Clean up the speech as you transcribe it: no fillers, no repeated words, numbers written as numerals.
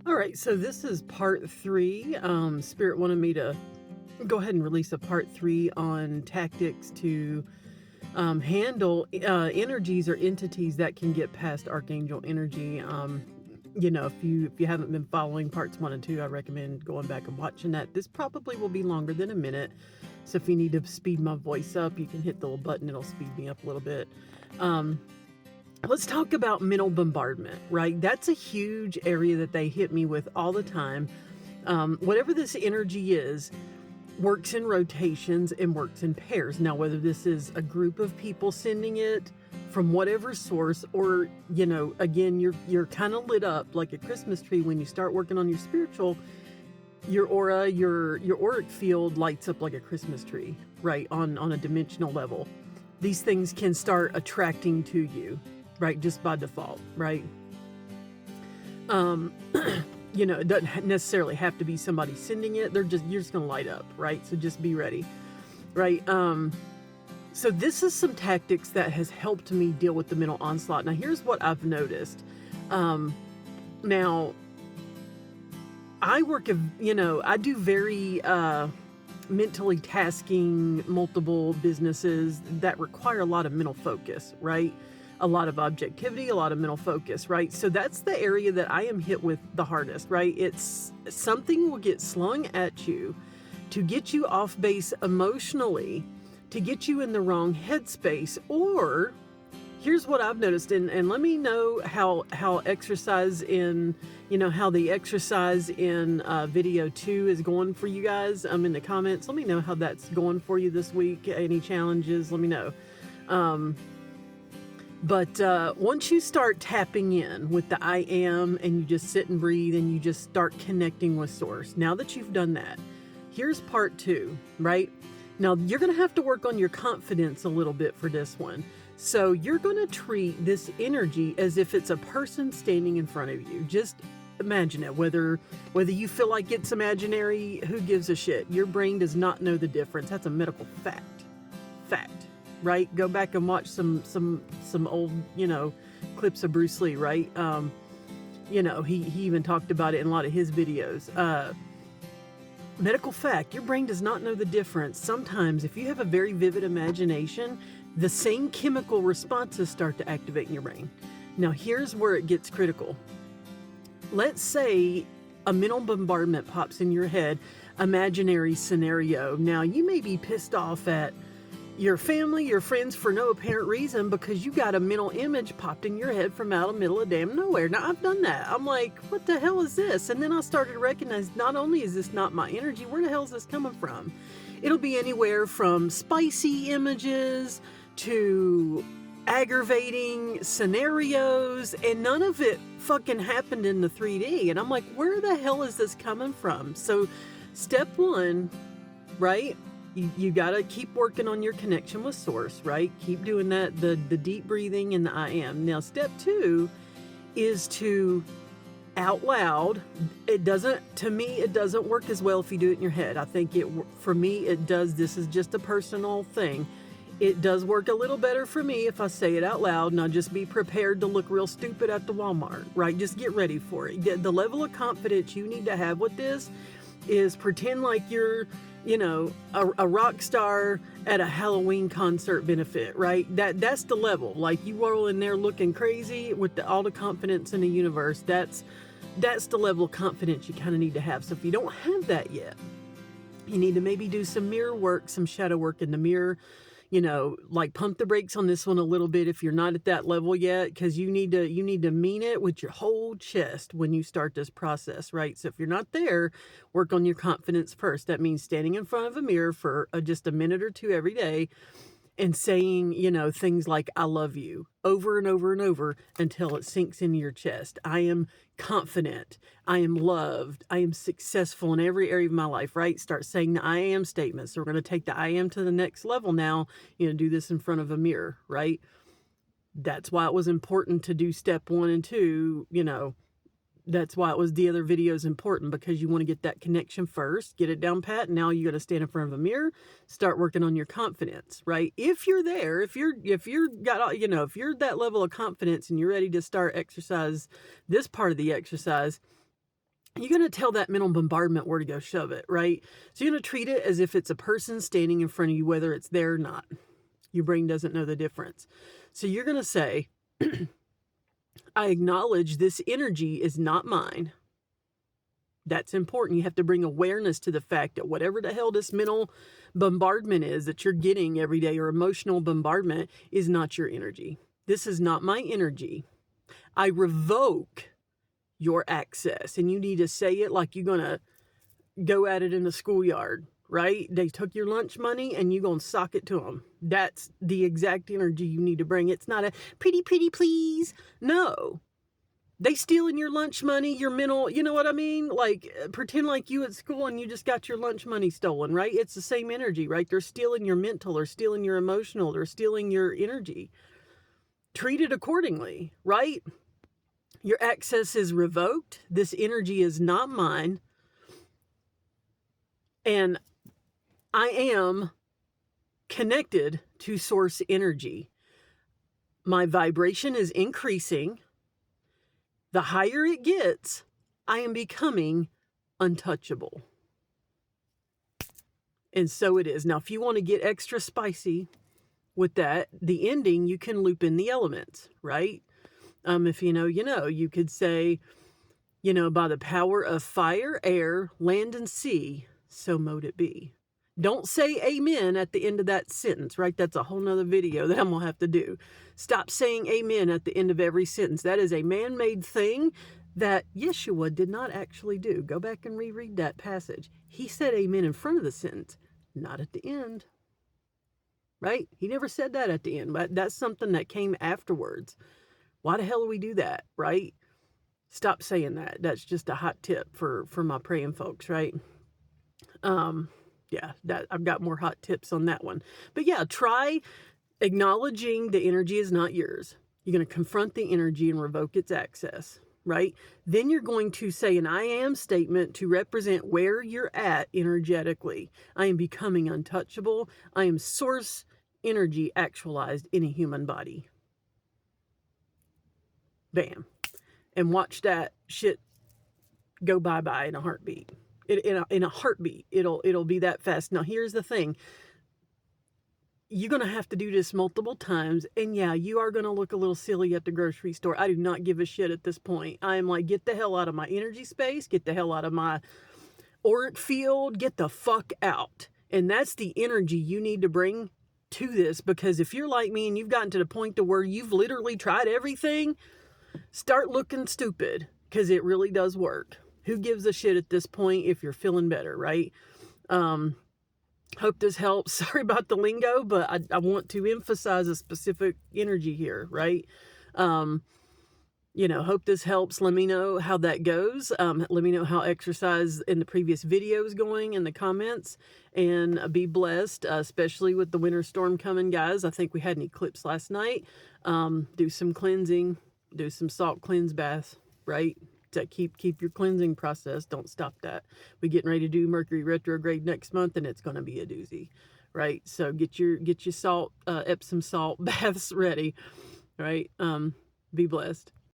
All right, so this is part three. Spirit wanted me to go ahead and release a part three on tactics to handle energies or entities that can get past Archangel energy. If you haven't been following parts 1 and 2, I recommend going back and watching that. This probably will be longer than a minute, so if you need to speed my voice up, you can hit the little button. It'll speed me up a little bit. Let's talk about mental bombardment, right? That's a huge area that they hit me with all the time. Whatever this energy is, works in rotations and works in pairs. Now, whether this is a group of people sending it from whatever source, or, again, you're kind of lit up like a Christmas tree when you start working on your spiritual, your aura, your auric field lights up like a Christmas tree, right? On a dimensional level. These things can start attracting to you, right? Just by default, right? It doesn't necessarily have to be somebody sending it. You're just going to light up, right? So just be ready, right? So this is some tactics that has helped me deal with the mental onslaught. Now, here's what I've noticed. Now, I do very mentally tasking multiple businesses that require a lot of mental focus, right? A lot of objectivity, a lot of mental focus, right? So that's the area that I am hit with the hardest, right? It's something will get slung at you to get you off base emotionally, to get you in the wrong headspace. Or here's what I've noticed, and let me know how exercise in, how the exercise in video 2 is going for you guys. In the comments, let me know how that's going for you this week. Any challenges, let me know. But once you start tapping in with the I am, and you just sit and breathe and you just start connecting with source, now that you've done that, here's part 2, right? Now you're going to have to work on your confidence a little bit for this one. So you're going to treat this energy as if it's a person standing in front of you. Just imagine it. Whether you feel like it's imaginary, who gives a shit? Your brain does not know the difference. That's a medical fact. Right? Go back and watch some old, clips of Bruce Lee, right? He even talked about it in a lot of his videos. Medical fact, your brain does not know the difference. Sometimes if you have a very vivid imagination, the same chemical responses start to activate in your brain. Now, here's where it gets critical. Let's say a mental bombardment pops in your head, imaginary scenario. Now, you may be pissed off at your family, your friends for no apparent reason because you got a mental image popped in your head from out of the middle of damn nowhere. Now, I've done that. I'm like, what the hell is this? And then I started to recognize, not only is this not my energy, where the hell is this coming from? It'll be anywhere from spicy images to aggravating scenarios, and none of it fucking happened in the 3D. And I'm like, where the hell is this coming from? So step 1, right? You got to keep working on your connection with source, right? Keep doing that, the deep breathing and the I am. Now, step 2 is to out loud. It doesn't work as well if you do it in your head. I think for me, it does. This is just a personal thing. It does work a little better for me if I say it out loud. Now, just be prepared to look real stupid at the Walmart, right? Just get ready for it. The level of confidence you need to have with this is pretend like you're, a rock star at a Halloween concert benefit, right? That's the level. Like, you roll in there looking crazy with all the confidence in the universe. That's the level of confidence you kind of need to have. So if you don't have that yet, you need to maybe do some mirror work, some shadow work in the mirror. Like, pump the brakes on this one a little bit if you're not at that level yet, because you need to mean it with your whole chest when you start this process, right? So if you're not there, work on your confidence first. That means standing in front of a mirror for just a minute or 2 every day and saying, things like, I love you, over and over and over until it sinks into your chest. I am confident. I am loved. I am successful in every area of my life, right? Start saying the I am statements. So we're going to take the I am to the next level now, do this in front of a mirror, right? That's why it was important to do step 1 and 2, That's why it was the other videos important, because you want to get that connection first, get it down pat. And now you got to stand in front of a mirror, start working on your confidence, right? If you're there, if you're that level of confidence and you're ready to start this part of the exercise, you're going to tell that mental bombardment where to go shove it, right? So you're going to treat it as if it's a person standing in front of you, whether it's there or not. Your brain doesn't know the difference. So you're going to say, I acknowledge this energy is not mine. That's important. You have to bring awareness to the fact that whatever the hell this mental bombardment is that you're getting every day, or emotional bombardment, is not your energy. This is not my energy. I revoke your access. And you need to say it like you're going to go at it in the schoolyard, right? They took your lunch money and you're going to sock it to them. That's the exact energy you need to bring. It's not a pretty please. No. They stealing your lunch money, your mental, you know what I mean? Like, pretend like you at school and you just got your lunch money stolen, right? It's the same energy, right? They're stealing your mental, or stealing your emotional, or stealing your energy. Treat it accordingly, right? Your access is revoked. This energy is not mine. And I am connected to source energy. My vibration is increasing. The higher it gets, I am becoming untouchable. And so it is. Now, if you want to get extra spicy with that, the ending, you can loop in the elements, right? If you know, you could say, by the power of fire, air, land, and sea, so mote it be. Don't say amen at the end of that sentence, right? That's a whole nother video that I'm going to have to do. Stop saying amen at the end of every sentence. That is a man-made thing that Yeshua did not actually do. Go back and reread that passage. He said amen in front of the sentence, not at the end, right? He never said that at the end, but that's something that came afterwards. Why the hell do we do that, right? Stop saying that. That's just a hot tip for my praying folks, right? Yeah, that I've got more hot tips on that one. But yeah, try acknowledging the energy is not yours. You're going to confront the energy and revoke its access, right? Then you're going to say an I am statement to represent where you're at energetically. I am becoming untouchable. I am source energy actualized in a human body. Bam. And watch that shit go bye-bye in a heartbeat. In a heartbeat, it'll be that fast. Now, here's the thing. You're going to have to do this multiple times. And yeah, you are going to look a little silly at the grocery store. I do not give a shit at this point. I am like, get the hell out of my energy space. Get the hell out of my auric field. Get the fuck out. And that's the energy you need to bring to this. Because if you're like me and you've gotten to the point to where you've literally tried everything, start looking stupid. Because it really does work. Who gives a shit at this point if you're feeling better, right? Hope this helps. Sorry about the lingo, but I want to emphasize a specific energy here, right? Hope this helps. Let me know how that goes. Let me know how exercise in the previous video is going in the comments. And be blessed, especially with the winter storm coming, guys. I think we had an eclipse last night. Do some cleansing. Do some salt cleanse baths, right? To keep your cleansing process. Don't stop that. We're getting ready to do Mercury retrograde next month, and it's going to be a doozy, right? So get your salt, Epsom salt baths ready, right? Be blessed.